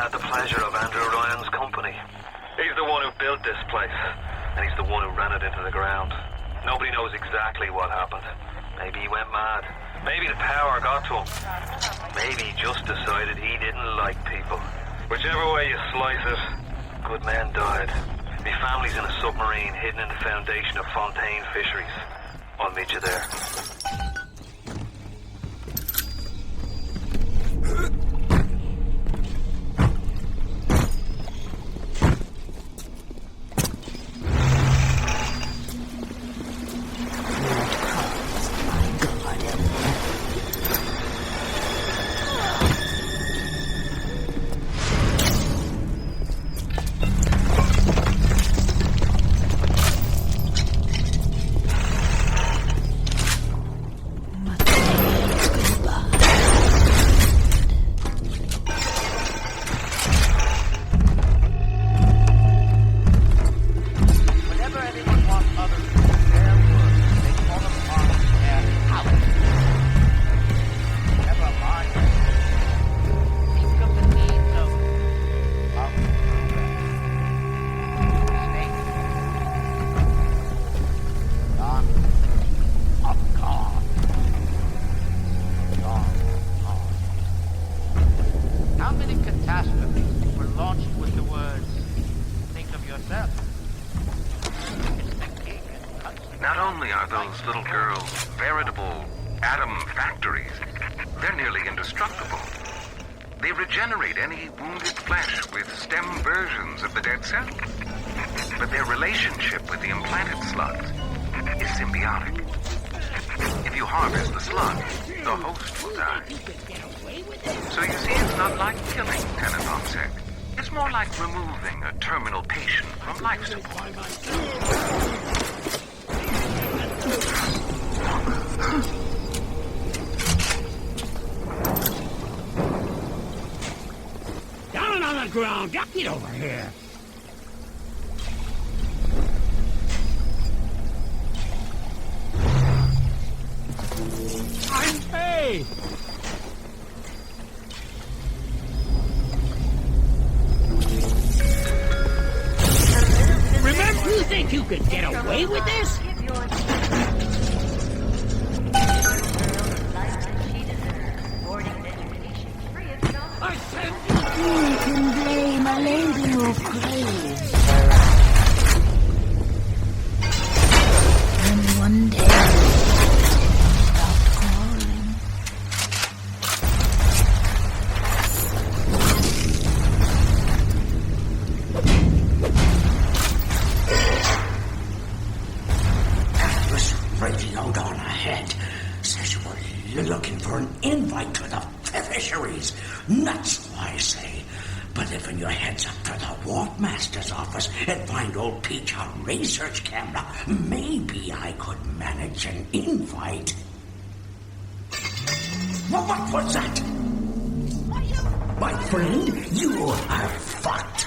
had the pleasure of Andrew Ryan's company. He's the one who built this place, and he's the one who ran it into the ground. Nobody knows exactly what happened. Maybe he went mad. Maybe the power got to him. Maybe he just decided he didn't like people. Whichever way you slice it, good men died. My family's in a submarine hidden in the foundation of Fontaine Fisheries. I'll meet you there. Not only are those little girls veritable atom factories, they're nearly indestructible. They regenerate any wounded flesh with stem versions of the dead cell. But their relationship with the implanted slugs is symbiotic. If you harvest the slug, the host will die. So you see, it's not like killing Tenant Onsec. It's more like removing a terminal patient from life support. Down on the ground! Get over here! I'm paid! Remember, you think you could get away with this? You can blame a lady of grace. And one day, stop crawling. This radio down ahead says you were looking for an invite to the fisheries. That's what I say. But if in your heads up to the Warp Master's office and find old Peach on research camera, maybe I could manage an invite. What was that? My friend, you are fucked.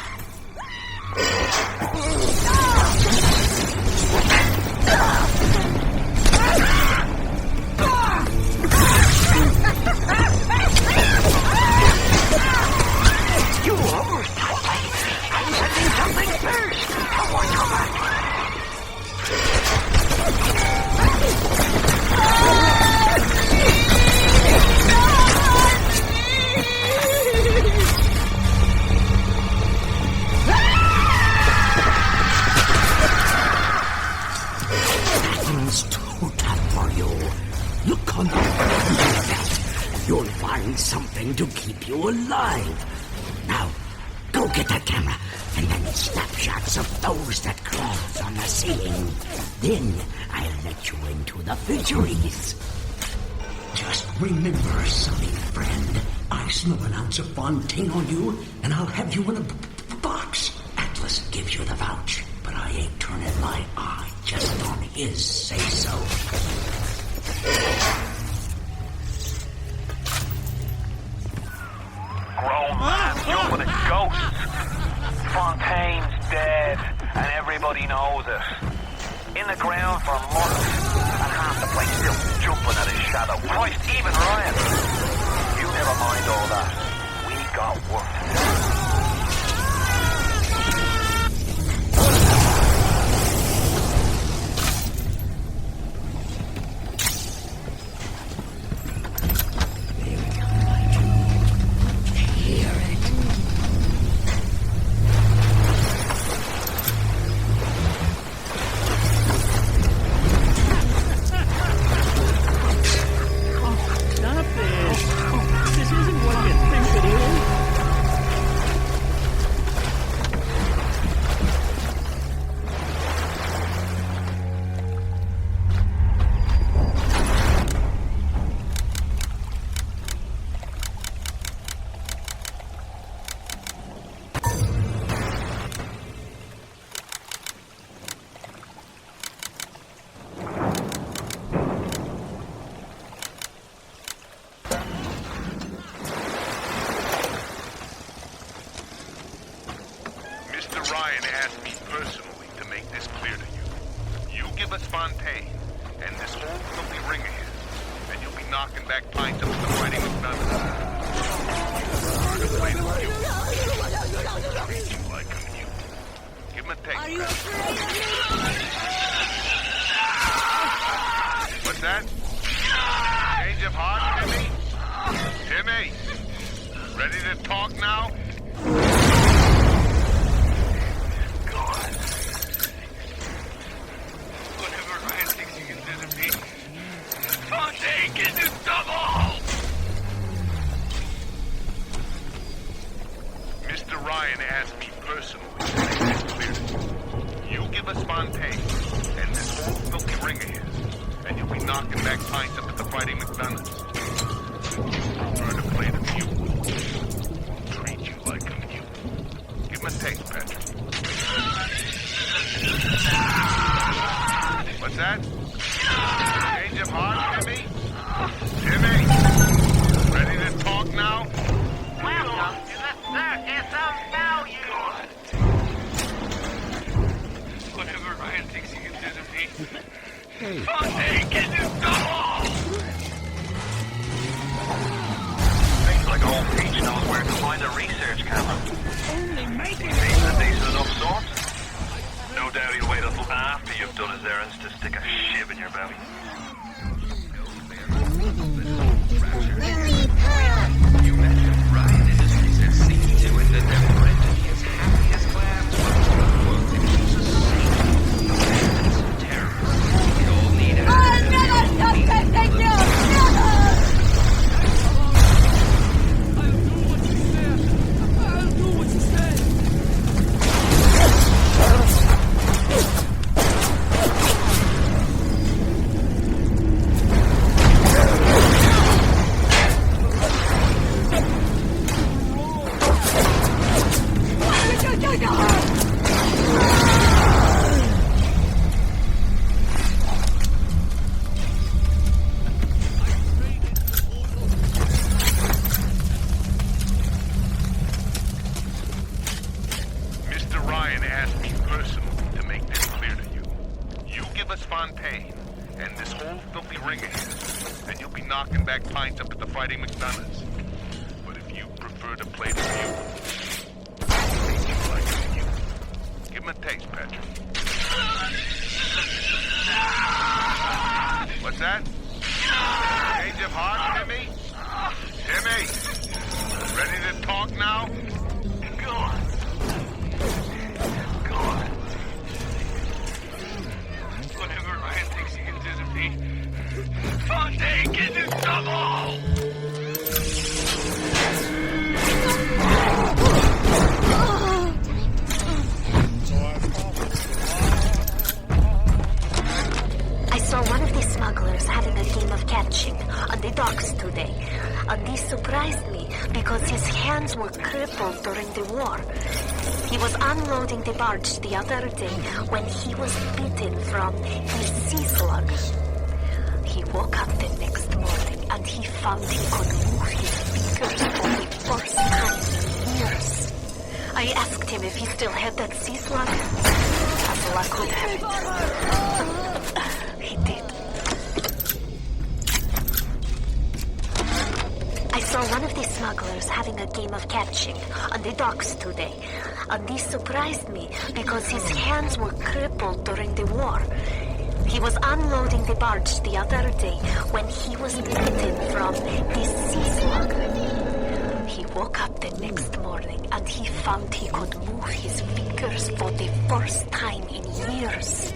You almost told me. I'm sending something first. I want your back. Nothing's too tough for you. Look on the belt. You'll find something to keep you alive. Now, go get that camera, and then snapshots of those that crawled on the ceiling. Then I'll let you into the fisheries. Just remember, silly friend, I smell an ounce of Fontaine on you, and I'll have you in a box. Atlas gives you the vouch, but I ain't turning my eye just on his say-so. Grown man jumping at ghosts. Fontaine's dead, and everybody knows it. In the ground for months, and half the place still jumping at his shadow. Christ, even Ryan. You never mind all that. We got work to do. knocking back pints up at the Fighting McDonald's. Treat you like a mute. Give him a taste. Are you afraid of me? What's that? Change of heart, Timmy? Timmy! Ready to talk now? God. Whatever Ryan thinks he can do to me, Fontaine can do double! Mr. Ryan asked me personally to make this clear. You give us Fontaine, and this whole filthy ring of his, and you'll be knocking back pints up at the Fighting McDonald's. Prefer to play the mute. Treat you like a mute. Give him a taste, Patrick. What's that? Change of heart, Timmy? Timmy! Ready to talk now? Welcome to the Circus of Value. Whatever Ryan thinks he can do to me. Hey. Fontaine can do double! Seems like old Peach knows where to find a research camera. Only making He's a decent enough sort. No doubt he'll wait until after you've done his errands to stick a shiv in your belly. You mentioned Ryan Industries has seen to it that they're bred to be as happy as clams. Well, if he was a saint, bandits and terrorists, we all need I'll never stop protecting you! Never! I'll do what you say. Mr. Ryan asked me personally to make this clear to you. You give us Fontaine, and this whole filthy ring of his, and you'll be knocking back pints up at the Fighting McDonald's. But if you prefer to play the mute, treat you like a mute. Give him a taste, Patrick. What's that? Change of heart, Timmy? Timmy! Ready to talk now? Go on. Go on. Whatever Ryan thinks he can do to me, Fontaine can do double! I saw one of the smugglers having a game of catching on the docks today. And this surprised me because his hands were crippled during the war. He was unloading the barge the other day when he was bitten from a sea slug. He woke up the next morning and he found he could move his fingers for the first time in years. I asked him if he still had that sea slug. As luck would have it, he did. I saw one of the smugglers having a game of catching on the docks today. And this surprised me because his hands were crippled during the war. He was unloading the barge the other day when he was bitten from this sea slug. He woke up the next morning and he found he could move his fingers for the first time in years.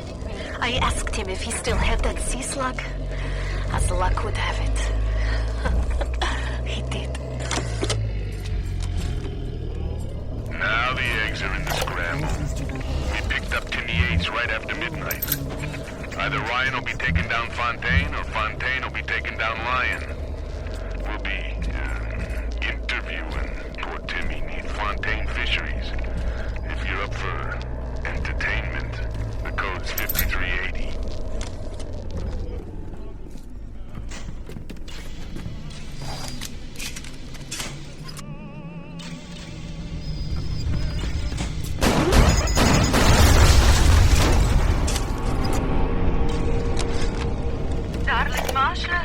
I asked him if he still had that sea slug. As luck would have it, he did. Now the eggs are in the scramble. We picked up Timmy Yates right after midnight. Either Ryan will be taking down Fontaine or Fontaine will be taking down Lion. We'll be interviewing poor Timmy neath Fontaine Fisheries. If you're up for entertainment, the code's 5380. Darling Masha,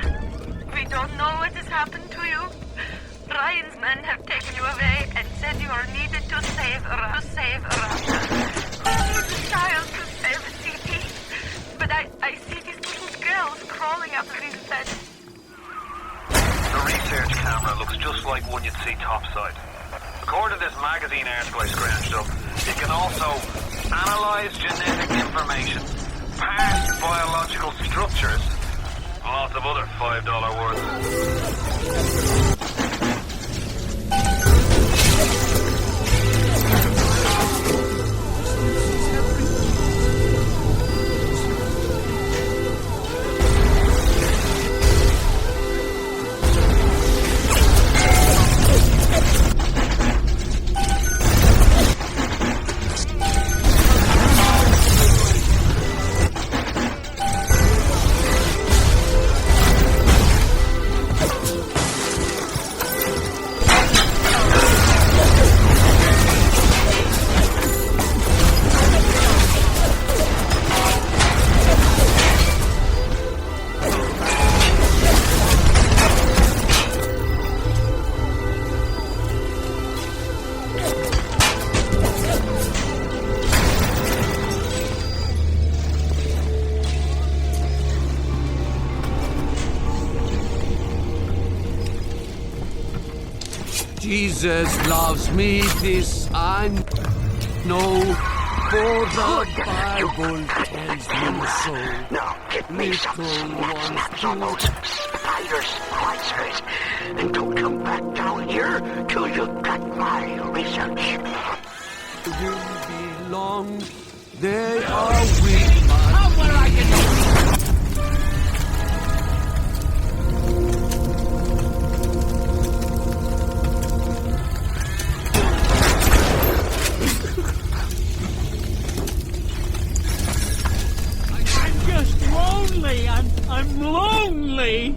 We don't know what has happened to you. Ryan's men have taken you away and said you are needed to save Russia. The child to save the city. But I see these little girls crawling out of these beds. The research camera looks just like one you'd see topside. According to this magazine article I scratched up, it can also analyze genetic information, parse biological structures, and lots of other $5 words. Jesus loves me, this I know, for the Bible tells me so. Now get me some snaps on those spider splicers, and don't come back down here till you've got my research. Will be long, they are weak. How will I get lonely. I'm lonely.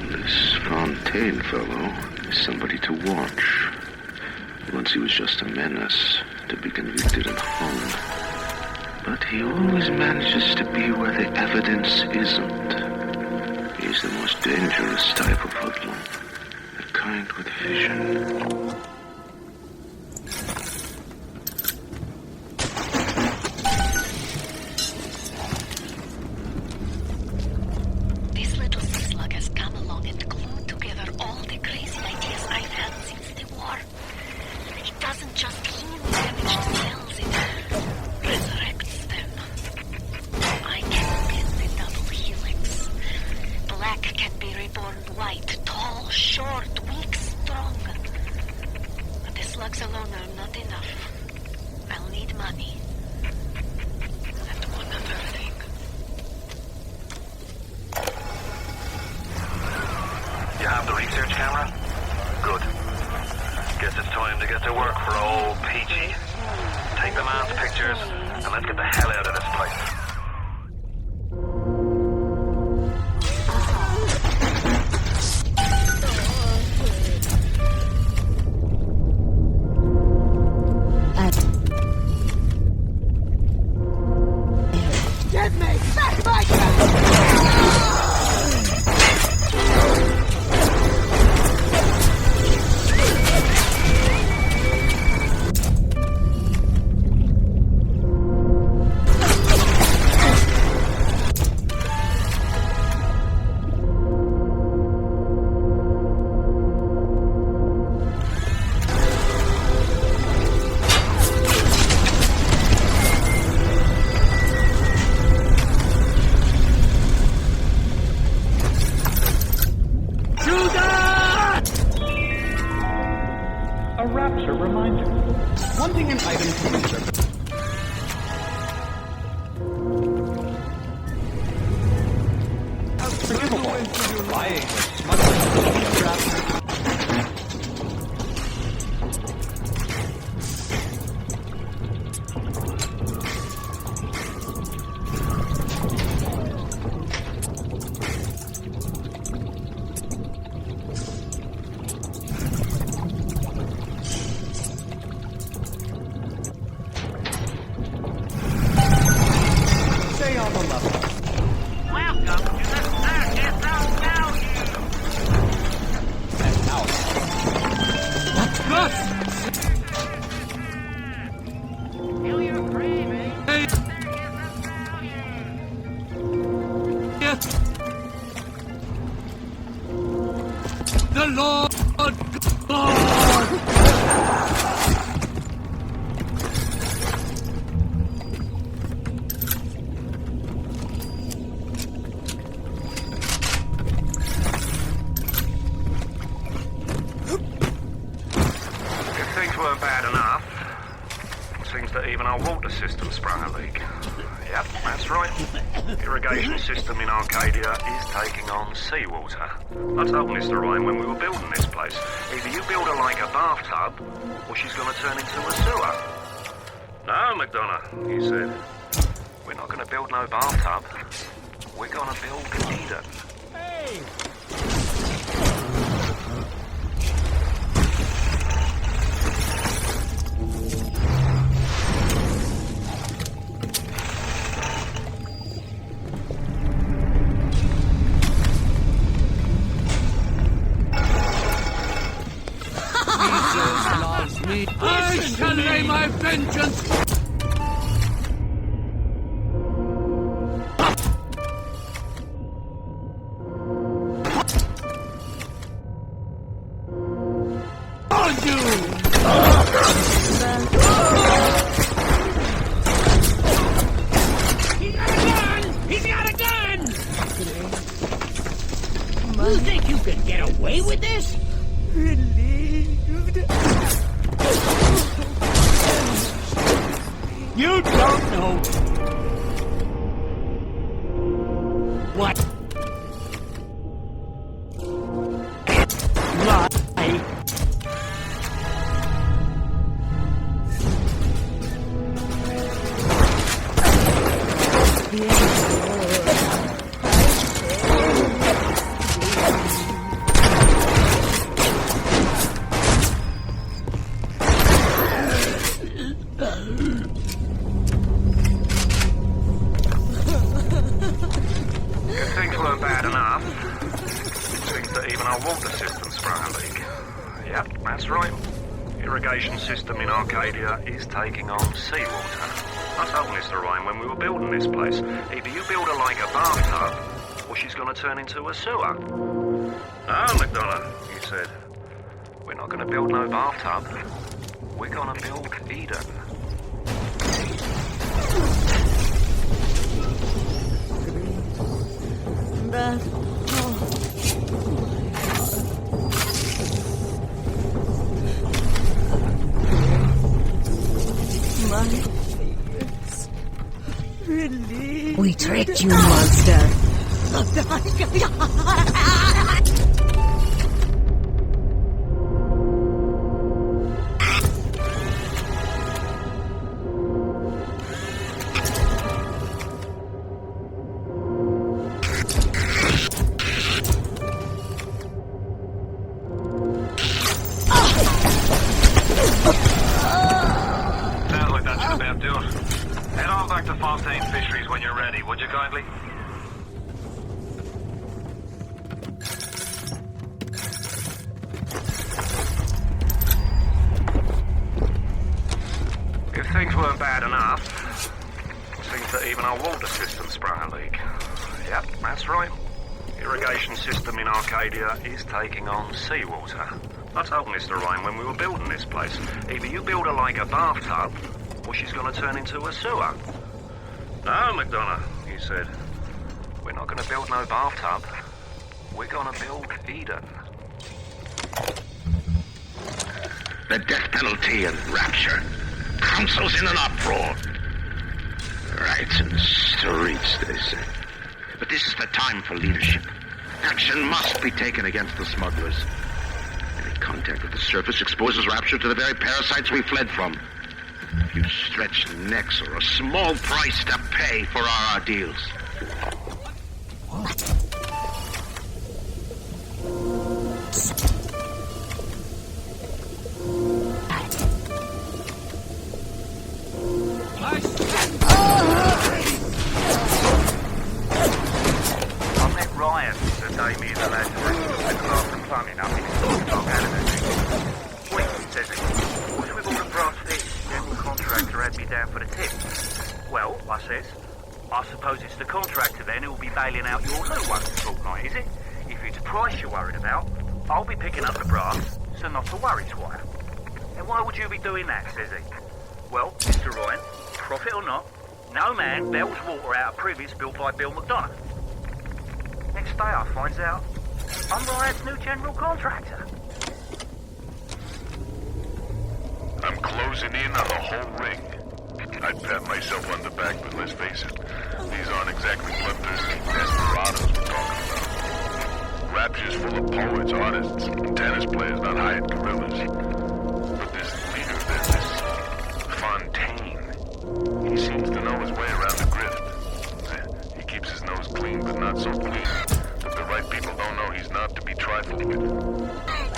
This Fontaine fellow is somebody to watch. Once he was just a menace, to be convicted and hung. But he always manages to be where the evidence isn't. He's the most dangerous type of hoodlum. The kind with vision. This little slug has come along and glued together all the crazy ideas I've had since the war. It doesn't just heal damaged cells, it resurrects them. I can bend the double helix. Black can be reborn white, tall, short, weak, strong. But the slugs alone are not enough. I'll need money. And one other thing. You have the research camera? Good. Guess it's time to get to work for old Peachy. Take the man's pictures, and let's get the hell out of this place. Give me back my gun! Wanting an item to research. Forgivable. Lying or smuggling. Bad enough. Seems that even our water system sprung a leak. Yep, that's right. Irrigation system in Arcadia is taking on seawater. I told Mr. Ryan when we were building this place, either you build her like a bathtub, or she's going to turn into a sewer. No, McDonough, he said. We're not going to build no bathtub. We're going to build Eden. Hey! I shall lay my vengeance! On you! He's got a gun! You think you can get away with this? Relieved. You don't know what life. System in Arcadia is taking on seawater. I told Mr. Ryan when we were building this place, either you build her like a bathtub, or she's going to turn into a sewer. No, McDonough, he said. We're not going to build no bathtub. We're going to build Eden. We tricked you, monster. Things weren't bad enough. Seems that even our water system sprung a leak. Yep, that's right. Irrigation system in Arcadia is taking on seawater. I told Mr. Ryan when we were building this place, either you build her like a bathtub, or she's going to turn into a sewer. No, McDonough, he said. We're not going to build no bathtub. We're going to build Eden. The death penalty and rapture. Council's in an uproar. Riots in the streets, they say. But this is the time for leadership. Action must be taken against the smugglers. Any contact with the surface exposes rapture to the very parasites we fled from. A few stretched necks or a small price to pay for our ordeals. I suppose it's the contractor then who'll be bailing out your loot once a fortnight, is it? If it's price you're worried about, I'll be picking up the brass, so not to worry, Squire. And why would you be doing that, says he? Well, Mr. Ryan, profit or not, no man bails water out of privies built by Bill McDonough. Next day I finds out I'm Ryan's new general contractor. I'm closing in on the whole ring. I'd pat myself on the back, but let's face it, these aren't exactly bloodthirsty desperados we're talking about. Rapture's full of poets, artists, and tennis players, not hired gorillas. But this leader of theirs, this Fontaine, he seems to know his way around the grift. He keeps his nose clean, but not so clean that the right people don't know he's not to be trifled with.